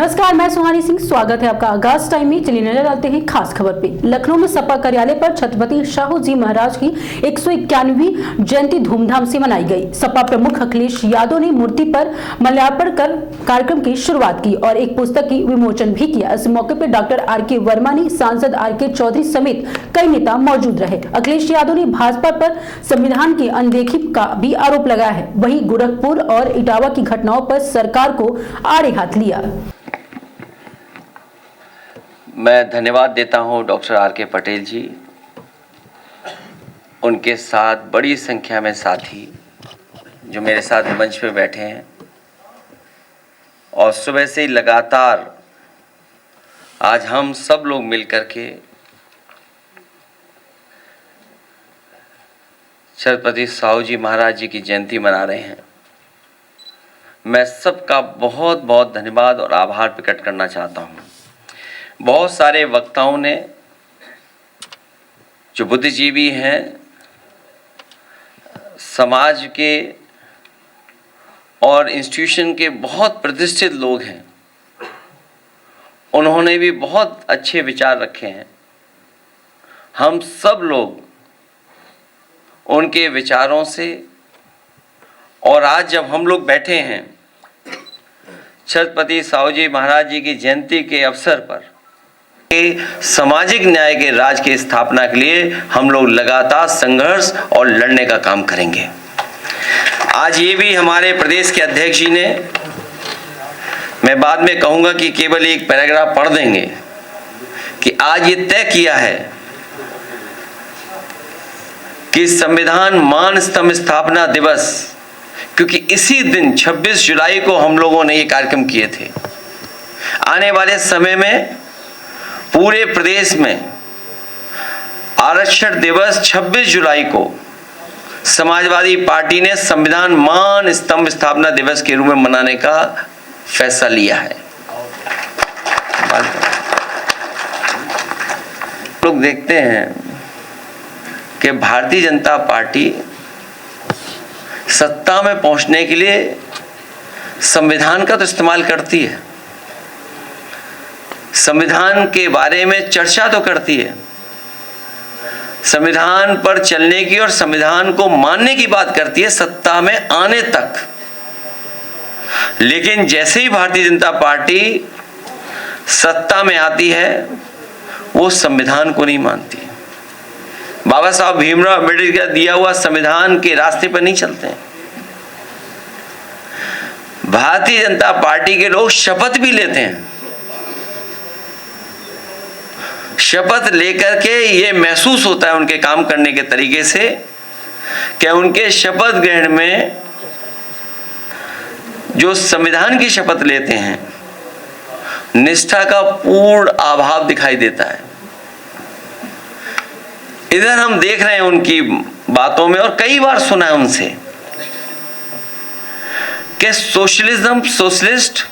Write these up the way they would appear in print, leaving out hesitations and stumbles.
नमस्कार, मैं सुहानी सिंह। स्वागत है आपका आगाज टाइम में। चलिए नजर डालते हैं खास खबर पे। लखनऊ में सपा कार्यालय पर छत्रपति शाहू जी महाराज की 151वीं जयंती धूमधाम से मनाई गई। सपा प्रमुख अखिलेश यादव ने मूर्ति पर माल्यार्पण कर कार्यक्रम की शुरुआत की और एक पुस्तक की विमोचन भी किया। इस मौके पर डॉक्टर आर.के. वर्मा, सांसद आर.के. चौधरी समेत कई नेता मौजूद रहे। अखिलेश यादव ने भाजपा पर संविधान की अनदेखी का भी आरोप लगाया है। वहीं गोरखपुर और इटावा की घटनाओं पर सरकार को आड़े हाथ लिया। मैं धन्यवाद देता हूं डॉक्टर आर.के. पटेल जी, उनके साथ बड़ी संख्या में साथी जो मेरे साथ मंच पे बैठे हैं और सुबह से ही लगातार आज हम सब लोग मिलकर के छत्रपति साहू जी महाराज जी की जयंती मना रहे हैं। मैं सबका बहुत बहुत धन्यवाद और आभार प्रकट करना चाहता हूं। बहुत सारे वक्ताओं ने जो बुद्धिजीवी हैं, समाज के और इंस्टीट्यूशन के बहुत प्रतिष्ठित लोग हैं, उन्होंने भी बहुत अच्छे विचार रखे हैं। हम सब लोग उनके विचारों से और आज जब हम लोग बैठे हैं छत्रपति साहू जी महाराज जी की जयंती के अवसर पर सामाजिक न्याय के राज की स्थापना के लिए हम लोग लगातार संघर्ष और लड़ने का काम करेंगे। आज ये भी हमारे प्रदेश के अध्यक्ष जी ने, मैं बाद में कहूंगा कि केवल एक पैराग्राफ पढ़ देंगे कि आज ये तय किया है कि संविधान मान स्तंभ स्थापना दिवस, क्योंकि इसी दिन 26 जुलाई को हम लोगों ने ये कार्यक्रम किए थे। आने वाले समय में पूरे प्रदेश में आरक्षण दिवस 26 जुलाई को समाजवादी पार्टी ने संविधान मान स्तंभ स्थापना दिवस के रूप में मनाने का फैसला लिया है। लोग देखते हैं कि भारतीय जनता पार्टी सत्ता में पहुंचने के लिए संविधान का तो इस्तेमाल करती है, संविधान के बारे में चर्चा तो करती है, संविधान पर चलने की और संविधान को मानने की बात करती है सत्ता में आने तक। लेकिन जैसे ही भारतीय जनता पार्टी सत्ता में आती है वो संविधान को नहीं मानती। बाबा साहब भीमराव अम्बेडकर का दिया हुआ संविधान के रास्ते पर नहीं चलते हैं। भारतीय जनता पार्टी के लोग शपथ भी लेते हैं। शपथ लेकर के ये महसूस होता है उनके काम करने के तरीके से कि उनके शपथ ग्रहण में जो संविधान की शपथ लेते हैं, निष्ठा का पूर्ण अभाव दिखाई देता है। इधर हम देख रहे हैं उनकी बातों में और कई बार सुना है उनसे कि सोशलिज्म, सोशलिस्ट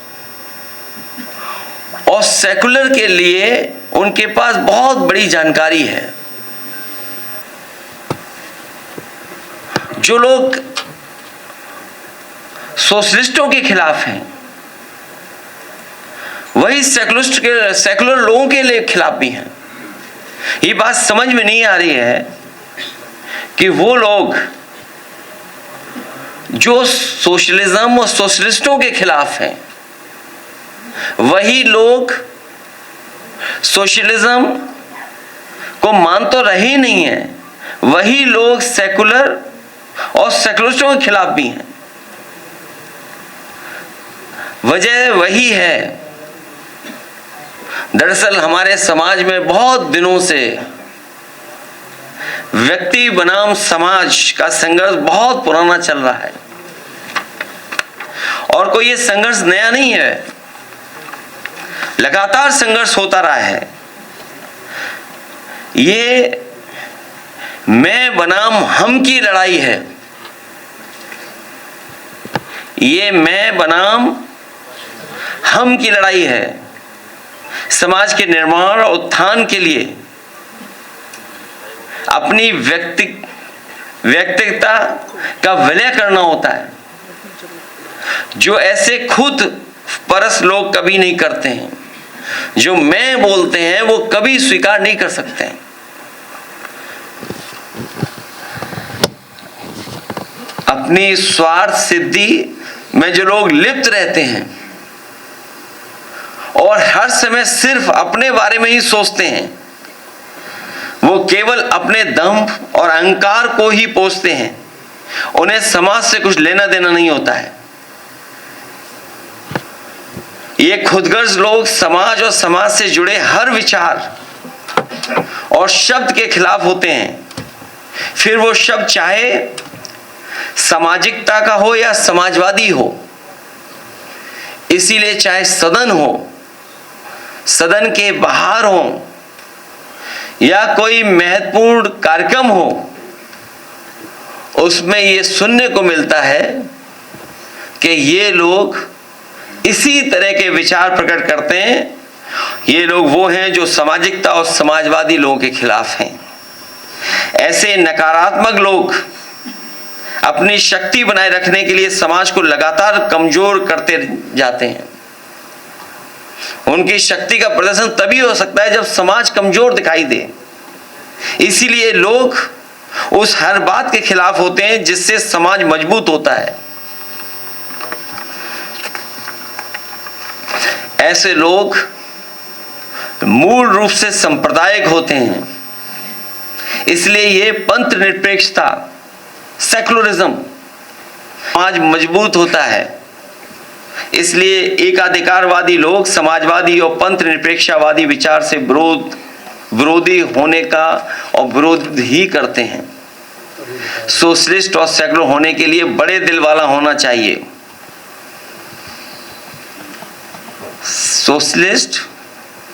और सेकुलर के लिए उनके पास बहुत बड़ी जानकारी है। जो लोग सोशलिस्टों के खिलाफ हैं वही सेकुलर लोगों के लिए खिलाफ भी हैं। ये बात समझ में नहीं आ रही है कि वो लोग जो सोशलिज्म और सोशलिस्टों के खिलाफ हैं वही लोग सोशलिज्म को मान तो रहे नहीं है, वही लोग सेकुलर और सेकुलरिस्टों के खिलाफ भी हैं। वजह वही है, दरअसल हमारे समाज में बहुत दिनों से व्यक्ति बनाम समाज का संघर्ष बहुत पुराना चल रहा है और कोई ये संघर्ष नया नहीं है, लगातार संघर्ष होता रहा है। ये मैं बनाम हम की लड़ाई है। ये मैं बनाम हम की लड़ाई है। समाज के निर्माण और उत्थान के लिए अपनी व्यक्तिगता का विलय करना होता है। जो ऐसे खुद परस लोग कभी नहीं करते हैं, जो मैं बोलते हैं वो कभी स्वीकार नहीं कर सकते हैं। अपनी स्वार्थ सिद्धि में जो लोग लिप्त रहते हैं और हर समय सिर्फ अपने बारे में ही सोचते हैं, वो केवल अपने दम और अहंकार को ही पोषते हैं। उन्हें समाज से कुछ लेना देना नहीं होता है। ये खुदगर्ज लोग समाज और समाज से जुड़े हर विचार और शब्द के खिलाफ होते हैं, फिर वो शब्द चाहे सामाजिकता का हो या समाजवादी हो। इसीलिए चाहे सदन हो, सदन के बाहर हो या कोई महत्वपूर्ण कार्यक्रम हो, उसमें ये सुनने को मिलता है कि ये लोग इसी तरह के विचार प्रकट करते हैं। ये लोग वो हैं जो सामाजिकता और समाजवादी लोगों के खिलाफ हैं। ऐसे नकारात्मक लोग अपनी शक्ति बनाए रखने के लिए समाज को लगातार कमजोर करते जाते हैं। उनकी शक्ति का प्रदर्शन तभी हो सकता है जब समाज कमजोर दिखाई दे। इसीलिए लोग उस हर बात के खिलाफ होते हैं जिससे समाज मजबूत होता है। ऐसे लोग मूल रूप से सांप्रदायिक होते हैं। इसलिए ये पंथ निरपेक्षता, सेकुलरिज्म, समाज मजबूत होता है। इसलिए एकाधिकारवादी लोग समाजवादी और पंथ निरपेक्षवादी विचार से विरोधी होने का और विरोध ही करते हैं। सोशलिस्ट और सेकुलर होने के लिए बड़े दिल वाला होना चाहिए। सोशलिस्ट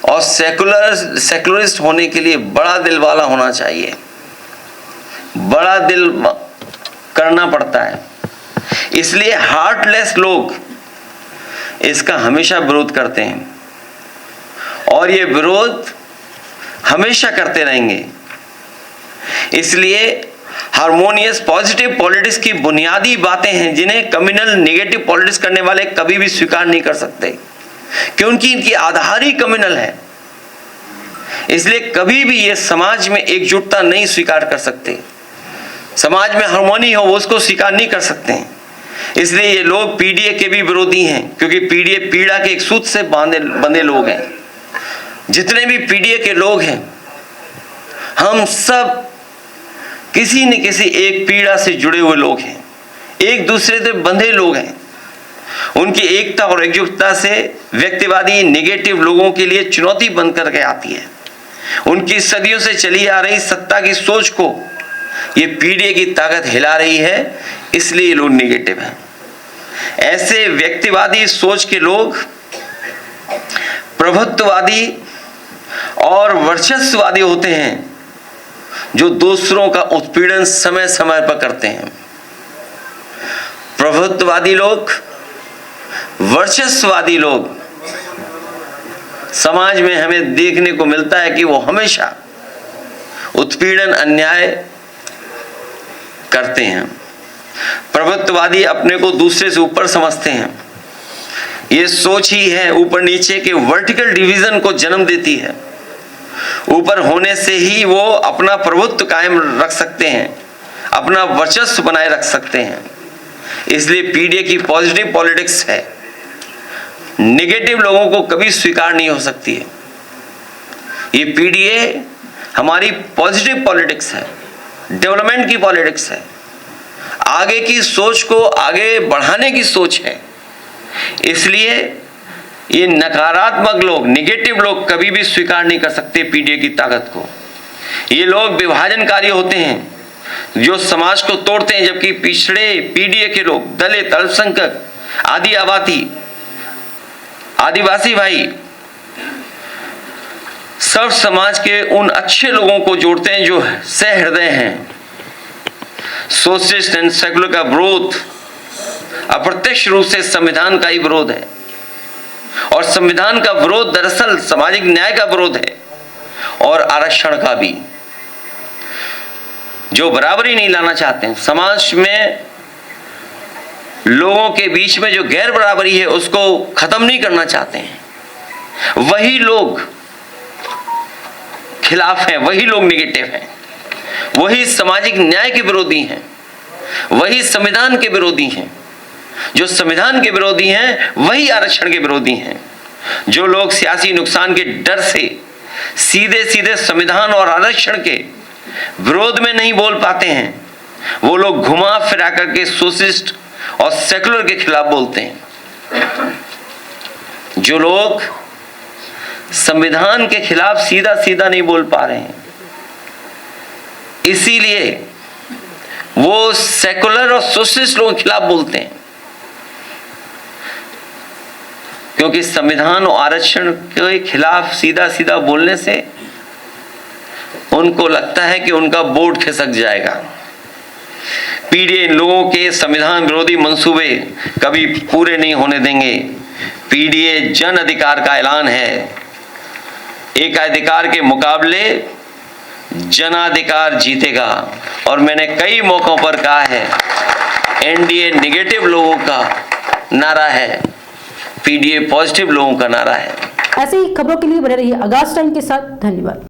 और सेकुलरिस्ट होने के लिए बड़ा दिल वाला होना चाहिए। बड़ा दिल करना पड़ता है। इसलिए हार्टलेस लोग इसका हमेशा विरोध करते हैं और ये विरोध हमेशा करते रहेंगे। इसलिए हार्मोनियस पॉजिटिव पॉलिटिक्स की बुनियादी बातें हैं जिन्हें कम्युनल नेगेटिव पॉलिटिक्स करने वाले कभी भी स्वीकार नहीं कर सकते, क्योंकि इनकी आधार ही कम्युनल है। इसलिए कभी भी ये समाज में एकजुटता नहीं स्वीकार कर सकते। समाज में हार्मोनी हो वो उसको स्वीकार नहीं कर सकते हैं। इसलिए ये लोग पीडीए के भी विरोधी हैं, क्योंकि पीडीए पीड़ा के एक सूत्र से बंधे लोग हैं। जितने भी पीडीए के लोग हैं, हम सब किसी न किसी एक पीड़ा से जुड़े हुए लोग हैं, एक दूसरे से बंधे लोग हैं। उनकी एकता और एकजुटता से व्यक्तिवादी नेगेटिव लोगों के लिए चुनौती बन करके आती है। उनकी सदियों से चली आ रही सत्ता की सोच को ये पीडीए की ताकत हिला रही है, इसलिए ये लोग नेगेटिव हैं। ऐसे व्यक्तिवादी सोच के लोग प्रभुत्ववादी और वर्चस्ववादी होते हैं, जो दूसरों का उत्पीड़न समय समय पर करते हैं। प्रभुत्ववादी लोग, वर्चस्ववादी लोग समाज में हमें देखने को मिलता है कि वो हमेशा उत्पीड़न, अन्याय करते हैं। प्रभुत्ववादी अपने को दूसरे से ऊपर समझते हैं। ये सोच ही है ऊपर नीचे के वर्टिकल डिवीजन को जन्म देती है। ऊपर होने से ही वो अपना प्रभुत्व कायम रख सकते हैं, अपना वर्चस्व बनाए रख सकते हैं। इसलिए पीडीए की पॉजिटिव पॉलिटिक्स है, नेगेटिव लोगों को कभी स्वीकार नहीं हो सकती है। ये पीडीए हमारी पॉजिटिव पॉलिटिक्स है, डेवलपमेंट की पॉलिटिक्स है, आगे की सोच को आगे बढ़ाने की सोच है। इसलिए ये नकारात्मक लोग, नेगेटिव लोग कभी भी स्वीकार नहीं कर सकते पीडीए की ताकत को। ये लोग विभाजनकारी होते हैं, जो समाज को तोड़ते हैं, जबकि पिछड़े पीडीए के लोग, दलित, अल्पसंख्यक, आदिवासी भाई सब समाज के उन अच्छे लोगों को जोड़ते हैं जो सहृदय हैं। सोशलिस्ट एंड सेकुलर का विरोध अप्रत्यक्ष रूप से संविधान का ही विरोध है, और संविधान का विरोध दरअसल सामाजिक न्याय का विरोध है और आरक्षण का भी, जो बराबरी नहीं लाना चाहते हैं। समाज में लोगों के बीच में जो गैर बराबरी है उसको खत्म नहीं करना चाहते हैं, वही लोग खिलाफ हैं, वही लोग नेगेटिव हैं, वही सामाजिक न्याय के विरोधी हैं, वही संविधान के विरोधी हैं। जो संविधान के विरोधी हैं वही आरक्षण के विरोधी हैं। जो लोग सियासी नुकसान के डर से सीधे सीधे संविधान और आरक्षण के विरोध में नहीं बोल पाते हैं, वो लोग घुमा फिरा करके सोशलिस्ट और सेकुलर के खिलाफ बोलते हैं। जो लोग संविधान के खिलाफ सीधा सीधा नहीं बोल पा रहे हैं, इसीलिए वो सेकुलर और सोशलिस्ट लोगों के खिलाफ बोलते हैं, क्योंकि संविधान और आरक्षण के खिलाफ सीधा सीधा बोलने से उनको लगता है कि उनका वोट खिसक जाएगा। पीडीए इन लोगों के संविधान विरोधी मंसूबे कभी पूरे नहीं होने देंगे। पीडीए जन अधिकार का ऐलान है। एक अधिकार के मुकाबले जनाधिकार जीतेगा। और मैंने कई मौकों पर कहा है, एनडीए नेगेटिव लोगों का नारा है, पीडीए पॉजिटिव लोगों का नारा है। ऐसी ही खबरों के लिए बने रहिए आगाज टाइम के साथ। धन्यवाद।